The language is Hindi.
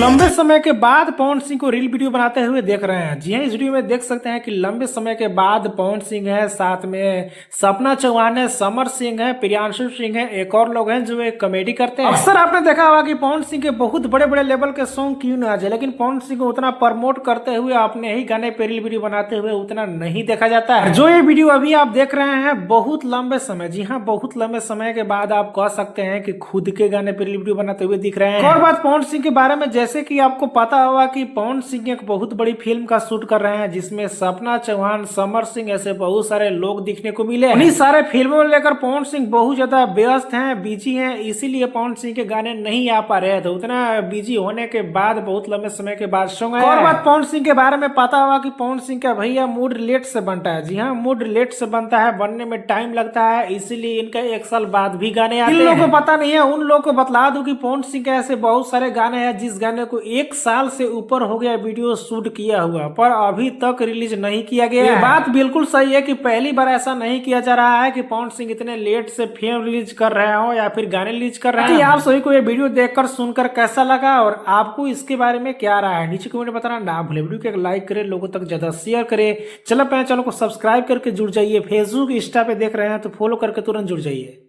लंबे समय के बाद पवन सिंह को रील वीडियो बनाते हुए देख रहे हैं। जी हाँ, इस वीडियो में देख सकते हैं कि लंबे समय के बाद पवन सिंह है, साथ में सपना चौहान है, समर सिंह है, प्रियांशु सिंह है, एक और लोग हैं जो एक कॉमेडी करते हैं। अक्सर आपने देखा होगा कि पवन सिंह के बहुत बड़े बड़े लेवल के सॉन्ग क्यों ना आ जाए, लेकिन पवन सिंह को उतना प्रमोट करते हुए अपने ही गाने पे रील वीडियो बनाते हुए उतना नहीं देखा जाता है। जो ये वीडियो अभी आप देख रहे हैं बहुत लंबे समय, जी हाँ बहुत लंबे समय के बाद आप कह सकते हैं कि खुद के गाने पे रील वीडियो बनाते हुए दिख रहे हैं। और बात पवन सिंह के बारे में, जैसे कि आपको पता होगा कि पवन सिंह एक बहुत बड़ी फिल्म का शूट कर रहे हैं जिसमें सपना चौहान, समर सिंह ऐसे बहुत सारे लोग दिखने को मिले। उन्हीं सारे फिल्मों को लेकर पवन सिंह बहुत ज्यादा व्यस्त हैं, बिजी हैं, इसीलिए पवन सिंह के गाने नहीं आ पा रहे थे। उतना बिजी होने के बाद बहुत लंबे समय के बाद सॉन्ग आए। और बात पवन सिंह के बारे में पता होगा कि पवन सिंह का भैया मूड लेट से बनता है। जी हाँ, मूड लेट से बनता है, बनने में टाइम लगता है, इसीलिए इनका 1 साल बाद भी गाने आते हैं। इन लोगों को पता नहीं है, उन लोगों को बतला दूं कि पवन सिंह के ऐसे बहुत सारे गाने हैं जिस गाने को 1 साल से ऊपर हो गया वीडियो शूट किया हुआ, पर अभी तक रिलीज नहीं किया गया। ये बात बिल्कुल सही है कि पहली बार ऐसा नहीं किया जा रहा है कि पवन सिंह इतने लेट से फिल्म रिलीज कर रहे हो या फिर गाने रिलीज कर रहे हैं। आप सभी को ये वीडियो देखकर सुनकर कैसा लगा और आपको इसके बारे में क्या राय है, नीचे कमेंट में बताना ना भूले। वीडियो को एक लाइक करे, लोगों तक ज्यादा शेयर करे, चलो अपने चैनल को सब्सक्राइब करके जुड़ जाइए। फेसबुक इंस्टा पे देख रहे हैं तो फॉलो करके तुरंत जुड़ जाइए।